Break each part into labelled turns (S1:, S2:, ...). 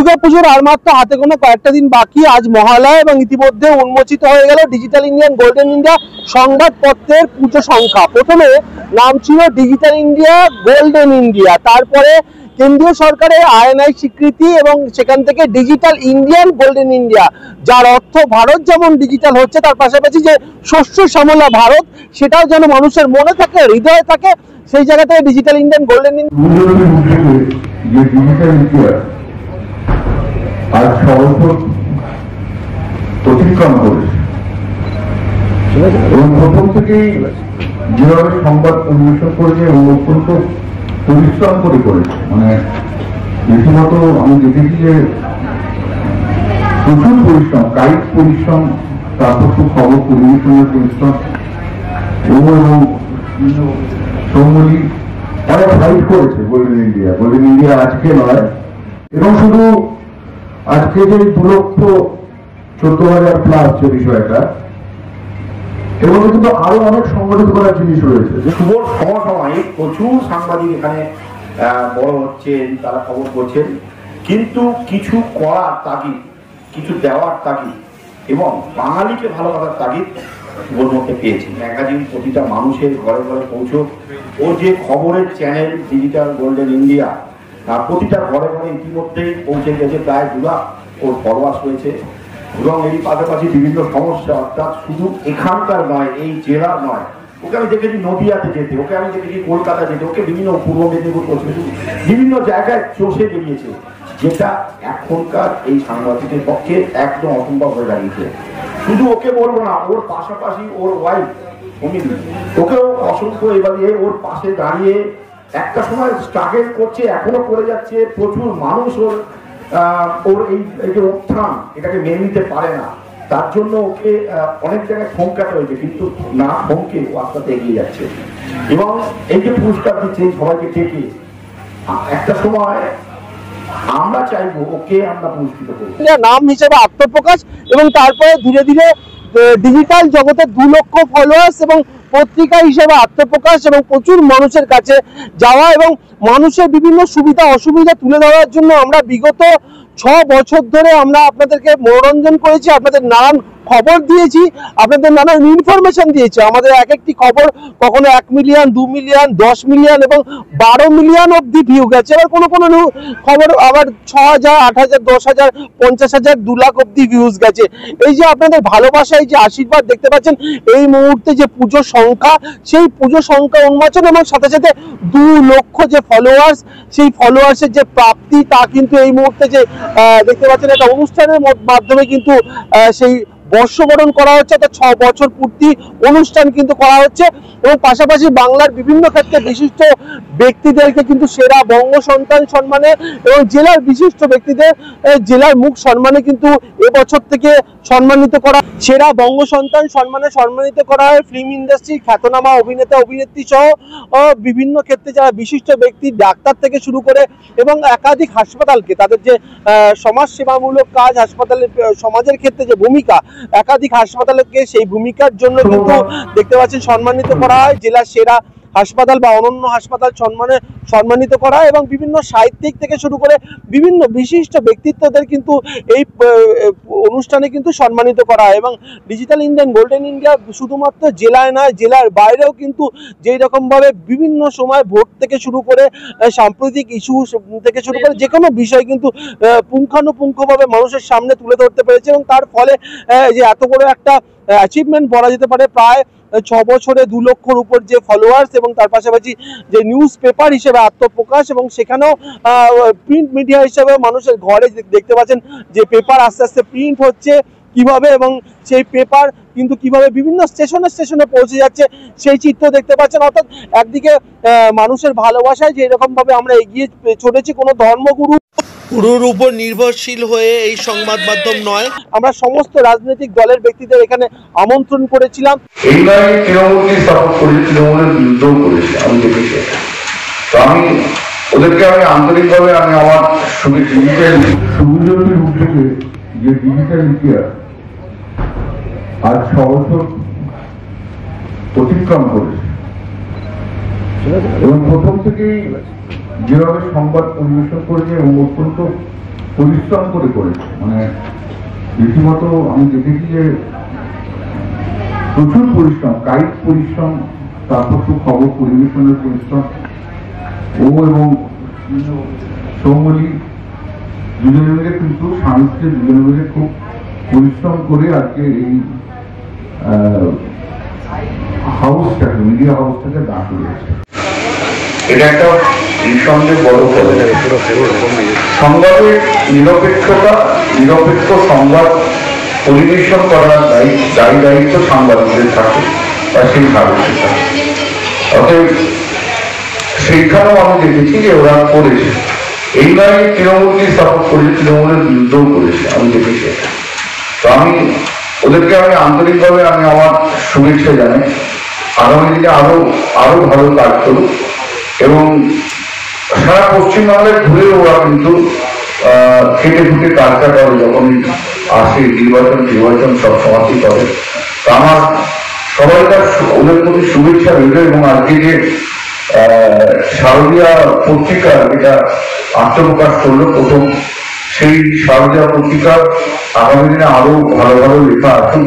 S1: দুর্গাপুজোর আর মাত্র হাতে কোনো কয়েকটা দিন বাকি। আজ মহালয়া এবং ইতিমধ্যে উন্মোচিত হয়ে গেল ডিজিটাল ইন্ডিয়ান গোল্ডেন ইন্ডিয়া সংবাদপত্রের পুজো সংখ্যা। প্রথমে নাম ছিল ডিজিটাল ইন্ডিয়া গোল্ডেন ইন্ডিয়া, তারপরে কেন্দ্রীয় সরকারের আইএনআই স্বীকৃতি এবং সেখান থেকে ডিজিটাল ইন্ডিয়ান গোল্ডেন ইন্ডিয়া, যার অর্থ ভারত যেমন ডিজিটাল হচ্ছে তার পাশাপাশি যে শস্য শ্যামলা ভারত সেটাও যেন মানুষের মনে থাকে, হৃদয়ে থাকে, সেই জায়গা থেকে ডিজিটাল ইন্ডিয়ান গোল্ডেন ইন্ডিয়া
S2: আজ সর্বত্র অতিক্রম করেছে এবং প্রথম থেকেই যেভাবে সংবাদ পরিবেশন করেছে এবং অত্যন্ত পরিশ্রম করে করেছে, মানে রীতিমতো আমি দেখেছি যে প্রচুর পরিশ্রম, কায়িক পরিশ্রম, তারপর তো খবর পরিবেশনের পরিশ্রম এবং সৌমলি অনেক ফাইট করেছে গোল্ডেন ইন্ডিয়া আজকে নয়। এবং শুধু আজকে যে 2,14,000+ যে বিষয়টা, এবং কিন্তু আরো অনেক সংগঠিত করার জিনিস রয়েছে।
S3: শুভ সময় প্রচুর সাংবাদিক এখানে বড় হচ্ছেন, তারা খবর করছেন, কিন্তু কিছু করার তাগিদ, কিছু দেওয়ার তাগিদ এবং বাঙালিকে ভালোবাসার তাগিদ ওর মধ্যে পেয়েছি। ম্যাগাজিন প্রতিটা মানুষের ঘরে ঘরে পৌঁছক, ওর যে খবরের চ্যানেল ডিজিটাল গোল্ডেন ইন্ডিয়া প্রতিটা ঘরে ঘরে ইতিমধ্যেই পৌঁছে গেছে, প্রায় 2 লাখ ওর ফলোয়ার্স রয়েছে। এবং এর পাশাপাশি বিভিন্ন সমস্যা, অর্থাৎ শুধু এখানকার নয়, এই জেলার নয়, ওকে আমি দেখেছি নদিয়াতে যেতে, ওকে আমি দেখেছি কলকাতা যেতে, ওকে বিভিন্ন পূর্ব মেদিনীপুর, পশ্চিম মেদিনীপুর বিভিন্ন জায়গায় চষে বেরিয়েছে, যেটা এখনকার এই সাংবাদিকের পক্ষে একদম অসম্ভব হয়ে দাঁড়িয়েছে। শুধু ওকে বলবো না, ওর পাশাপাশি ওর ওয়াইফ ওকেও অসংখ্য এবারে ওর পাশে দাঁড়িয়ে একটা সময় স্ট্রাগল করছে, এখনো করে যাচ্ছে। প্রচুর মানুষ ওর এই যে উত্থান এটাকে মেনে নিতে পারে না, তার জন্য ওকে অনেক জায়গায় থমকাতে হয়েছে, কিন্তু না থমকে ও আস্তে এগিয়ে যাচ্ছে। এবং এই যে পুরস্কার দিচ্ছে সবাইকে ডেকে, একটা সময় আমরা চাইবো ওকে আমরা পুরস্কৃত করব
S1: নাম হিসেবে আত্মপ্রকাশ, এবং তারপরে ধীরে ধীরে ডিজিটাল জগতে 2 লক্ষ ফলোয়ার্স এবং পত্রিকা হিসেবে আত্মপ্রকাশ এবং প্রচুর মানুষের কাছে যাওয়া এবং মানুষের বিভিন্ন সুবিধা অসুবিধা তুলে ধরার জন্য আমরা বিগত 6 বছর ধরে আমরা আপনাদেরকে মনোরঞ্জন করেছি, আপনাদের নানান খবর দিয়েছি, আপনাদের নানান ইনফরমেশন দিয়েছি। আমাদের এক একটি খবর কখনো 1 মিলিয়ন, 2 মিলিয়ন, 10 মিলিয়ন এবং 12 মিলিয়ন অব্দি ভিউ গেছে। এবার কোনো কোনো খবর আবার 6,000, 8,000, 10,000, 50,000, 2 লাখ অব্দি ভিউজ গেছে। এই যে আপনাদের ভালোবাসা, এই যে আশীর্বাদ দেখতে পাচ্ছেন, এই মুহূর্তে যে পুজো সংখ্যা, সেই পুজো সংখ্যা উন্মোচন এবং সাথে সাথে 2 লক্ষ যে ফলোয়ার্স, সেই ফলোয়ার্সের যে প্রাপ্তি, তা কিন্তু এই মুহূর্তে যে দেখতে পাচ্ছেন একটা অনুষ্ঠানের মাধ্যমে কিন্তু সেই বর্ষবরণ করা হচ্ছে, অর্থাৎ 6 বছর পূর্তি অনুষ্ঠান কিন্তু করা হচ্ছে। এবং পাশাপাশি বাংলার বিভিন্ন ক্ষেত্রে বিশিষ্ট ব্যক্তিদেরকে কিন্তু সেরা বঙ্গ সন্তান সম্মানে এবং জেলার বিশিষ্ট ব্যক্তিদের জেলার মুখ সম্মানে কিন্তু এবছর থেকে সম্মানিত করা, সেরা বঙ্গ সন্তান সম্মানে সম্মানিত করা হয় ফিল্ম ইন্ডাস্ট্রি খ্যাতনামা অভিনেতা অভিনেত্রী সহ বিভিন্ন ক্ষেত্রে যারা বিশিষ্ট ব্যক্তি, ডাক্তার থেকে শুরু করে এবং একাধিক হাসপাতালকে তাদের যে সমাজ সেবামূলক কাজ, হাসপাতালের সমাজের ক্ষেত্রে যে ভূমিকা, একাধিক হাসপাতালকে সেই ভূমিকার জন্য কিন্তু দেখতে পাচ্ছেন সম্মানিত করা হয়। জেলার সেরা হাসপাতাল বা অনন্য হাসপাতাল সম্মানিত করা হয় এবং বিভিন্ন সাহিত্যিক থেকে শুরু করে বিভিন্ন বিশিষ্ট ব্যক্তিত্বদের কিন্তু এই অনুষ্ঠানে কিন্তু সম্মানিত করা হয়। এবং ডিজিটাল ইন্ডিয়ান গোল্ডেন ইন্ডিয়া শুধুমাত্র জেলায় নয়, জেলার বাইরেও কিন্তু যেই রকমভাবে বিভিন্ন সময় ভোট থেকে শুরু করে সাম্প্রতিক ইস্যু থেকে শুরু করে যে কোনো বিষয় কিন্তু পুঙ্খানুপুঙ্খভাবে মানুষের সামনে তুলে ধরতে পেরেছে এবং তার ফলে যে এত বড় একটা অ্যাচিভমেন্ট বলা যেতে পারে, প্রায় 6 বছরে 2 লক্ষর উপর যে ফলোয়ার্স এবং তার পাশাপাশি যে নিউজ পেপার হিসেবে আত্মপ্রকাশ এবং সেখানেও প্রিন্ট মিডিয়া হিসেবে মানুষের ঘরে দেখতে পাচ্ছেন যে পেপার আস্তে আস্তে প্রিন্ট হচ্ছে কিভাবে এবং সেই পেপার কিন্তু কিভাবে বিভিন্ন স্টেশনে পৌঁছে যাচ্ছে সেই চিত্র দেখতে পাচ্ছেন। অর্থাৎ একদিকে মানুষের ভালোবাসায় যে এরকম ভাবে আমরা এগিয়ে চলেছি, কোনো ধর্মগুরুর উপর নির্ভরশীল হয়ে এই সংবাদ মাধ্যম নয়। আমরা সমস্ত রাজনৈতিক দলের ব্যক্তিদের এখানে আমন্ত্রণ করেছিলাম।
S2: ওদেরকে আমি আন্তরিকভাবে আমি আমার সুবিধা উঠে যে ডিজিটাল ইন্ডিয়া আজ 6 বছর অতিক্রম করেছে এবং প্রথম থেকেই যেভাবে সংবাদ পরিবেশন করেছে এবং অত্যন্ত পরিশ্রম করে করেছে, মানে রীতিমতো আমি দেখেছি যে প্রচুর পরিশ্রম, কায়িক পরিশ্রম, তারপর তো খবর পরিবেশনের পরিশ্রম। ও এবং সৌমলি দুজনে মিলে কিন্তু স্বামী স্ত্রী দুজনে মিলে খুব পরিশ্রম করে আজকে এই হাউসটাকে, মিডিয়া হাউসটাকে দাঁড় করিয়েছে।
S3: এটা একটা নিঃসন্দেহে বড় সংবাদের নিরপেক্ষতা, নিরপেক্ষ সংবাদ পরিবেশন করার দায়িত্ব সাংবাদিকদের থাকে বা সেই ভারতের থাকে। অতএব সেইখানেও আমি দেখেছি যে ওরা করেছে, এই নয় তৃণমূলকে সাপোর্ট করেছে, তৃণমূলের বিরুদ্ধেও করেছে, আমি দেখেছি। তো আমি ওদেরকে আন্তরিকভাবে আমার শুভেচ্ছা জানাই। আগামী দিনে আরো ভালো কাজ করুক এবং সারা পশ্চিমবাংলায় ঘুরে ওরা কিন্তু খেটে খুঁটে কাজটা করে, যখন আসে নির্বাচন সব সমাপ্তি করে। তা আমার সবাইকার ওদের প্রতি শুভেচ্ছা রইল। এবং আজকে যে শারদীয়া পত্রিকা এটা আত্মপ্রকাশ করলো প্রথম, সেই শারদীয়া পত্রিকা আগামী দিনে আরো ভালো ভালো লেখা আসুন,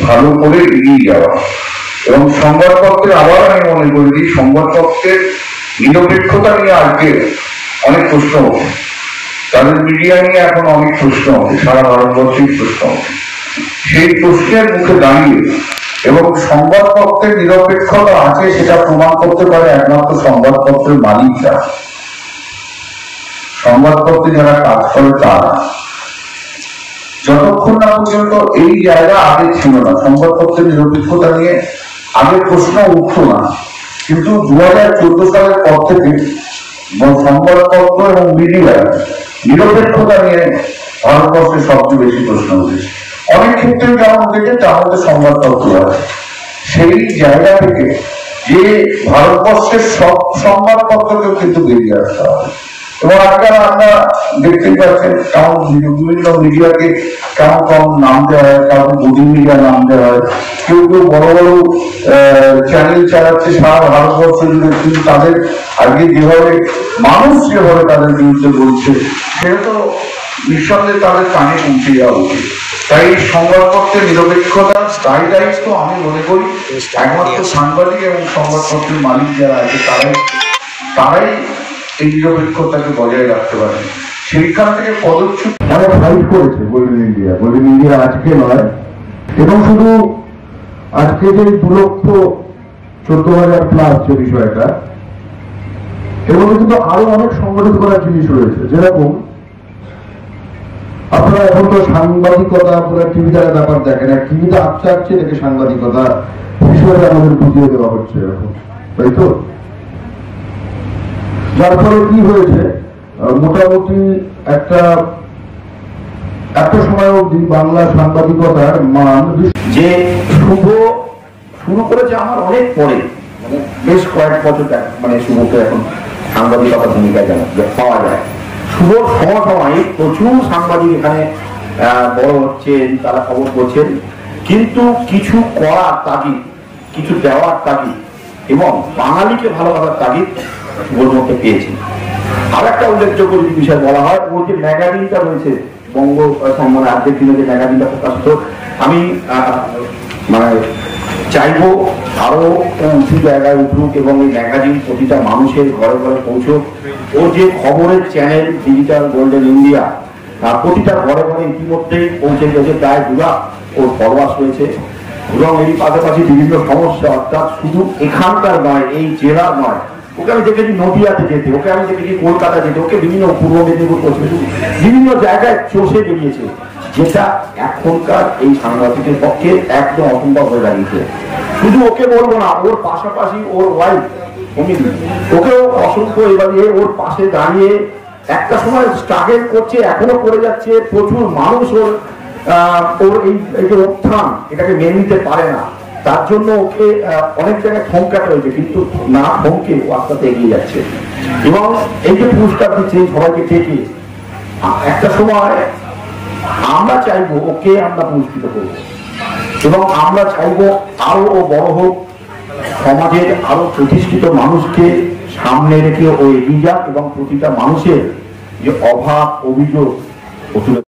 S3: ভালো করে এগিয়ে যাওয়া। এবং সংবাদপত্রে আবার আমি মনে করি যে সংবাদপত্রের নিরপেক্ষতা নিয়ে আজকে অনেক প্রশ্ন হচ্ছে, তাদের মিডিয়া নিয়ে এখন অনেক প্রশ্ন হচ্ছে, সারা ভারতবর্ষেই প্রশ্ন হচ্ছে। সেই প্রশ্নের মুখে দাঁড়িয়ে এবং সংবাদপত্রের নিরপেক্ষতা আছে সেটা প্রমাণ করতে পারে একমাত্র সংবাদপত্রের মালিকরা, সংবাদপত্রে যারা কাজ করে তারা। যতক্ষণ না পর্যন্ত এই জায়গা আগে ছিল না, সংবাদপত্রের নিরপেক্ষতা নিয়ে আগে প্রশ্ন উঠতো না, কিন্তু 2014 সালের পর থেকে সংবাদপত্র এবং মিডিয়ার নিরপেক্ষতা নিয়ে ভারতবর্ষে সবচেয়ে বেশি প্রশ্ন উঠেছে। অনেক ক্ষেত্রে যেমন উঠেছে তার মধ্যে সংবাদপত্র আছে। সেই জায়গা থেকে যে ভারতবর্ষের সব সংবাদপত্রকেও কিন্তু বেরিয়ে আসতে হবে। এবং আজকাল আমরা দেখতেই পাচ্ছেন কেমন বিভিন্ন মিডিয়াকে কেমন কম নাম দেওয়া হয়, কাউকে গদি মিডিয়া নাম দেওয়া হয়, কেউ কেউ বড় বড় চ্যানেল চালাচ্ছে সারা ভারতবর্ষ জুড়ে, কিন্তু তাদের আজকে যেভাবে মানুষ যেভাবে তাদের বিরুদ্ধে বলছে সেটা তো নিঃসন্দেহে তাদের কানে পৌঁছে যাওয়া উচিত। তাই সংবাদপত্রের নিরপেক্ষতার দায়িত্ব আমি মনে করি একমাত্র সাংবাদিক এবং সংবাদপত্রের মালিক যারা আছে তারাই এই নিরপেক্ষতাকে বজায় রাখতে পারে। সেইখান থেকে পদক্ষেপ
S2: অনেক ফাইট করেছে গোল্ডেন ইন্ডিয়া আজকে নয়, এবং শুধু আজকে যে 2,14,000+ যে বিষয়টা, এবং কিন্তু আরো অনেক সংগঠিত করার জিনিস রয়েছে। যেরকম আপনারা এখন তো সাংবাদিকতা পুরো টিভি দ্বারা ব্যাপার দেখেন, আর টিভিতে আচ্ছা এটাকে সাংবাদিকতা হিসেবে আমাদের বুঝিয়ে দেওয়া হচ্ছে এখন, তাই তো? যার ফলে কি হয়েছে, মোটামুটি একটা সময় অবধি বাংলা সাংবাদিকতার মান
S3: যে শুরু করেছে আমার অনেক পরে, মানে বেশ কয়েক বছর শুভকে এখন সাংবাদিকতার ভূমিকা পাওয়া যায়। শুভর সময় প্রচুর সাংবাদিক এখানে বড় হচ্ছেন, তারা খবর করছেন, কিন্তু কিছু করার তাগিদ, কিছু দেওয়ার তাগিদ এবং বাঙালিকে ভালোবাসার তাগিদ শুভর মধ্যে পেয়েছেন। আর একটা উল্লেখযোগ্য বিষয় বলা হয়, ওর যে ম্যাগাজিনটা রয়েছে বঙ্গ সম্মানে আজকের দিনে যে ম্যাগাজিনটা প্রকাশিত, আমি চাইবো আরো উঁচু জায়গায় উঠুক এবং এই ম্যাগাজিন প্রতিটা মানুষের ঘরে ঘরে পৌঁছুক। ও যে খবরের চ্যানেল ডিজিটাল গোল্ডেন ইন্ডিয়া প্রতিটা ঘরে ঘরে ইতিমধ্যেই পৌঁছে গেছে, প্রায় 2 লাখ ওর ফলোয়ার্স রয়েছে। এবং এর পাশাপাশি বিভিন্ন সমস্যা, অর্থাৎ শুধু এখানকার নয়, এই জেলার নয়, ওকে আমি দেখেছি নদিয়াতে যেতে, ওকে আমি দেখেছি কলকাতা যেতে, ওকে বিভিন্ন পূর্ব মেদিনীপুর, পশ্চিম মেদিনীপুর বিভিন্ন জায়গায় চষে বেরিয়েছে, যেটা এখনকার এই সাংবাদিকের পক্ষে একদম অসম্ভব হয়ে দাঁড়িয়েছে। শুধু ওকে বলবো না, ওর পাশাপাশি ওর ওয়াইফ ওকেও অসংখ্য এবারে ওর পাশে দাঁড়িয়ে একটা সময় স্ট্রাগল করছে, এখনো করে যাচ্ছে। প্রচুর মানুষ ওর এই যে উত্থান এটাকে মেনে নিতে পারে না, তার জন্য ওকে অনেক জায়গায় থমকাতে হয়েছে, কিন্তু না থমকে ও আস্তে আস্তে এগিয়ে যাচ্ছে। এবং এই যে পুরস্কার দিচ্ছে সবাইকে থেকে, একটা সময় আমরা চাইবো ওকে আমরা পুরস্কৃত করবো এবং আমরা চাইবো আরো ও বড় হোক, সমাজের আরো প্রতিষ্ঠিত মানুষকে সামনে রেখে ও এগিয়ে যাক এবং প্রতিটা মানুষের যে অভাব অভিযোগ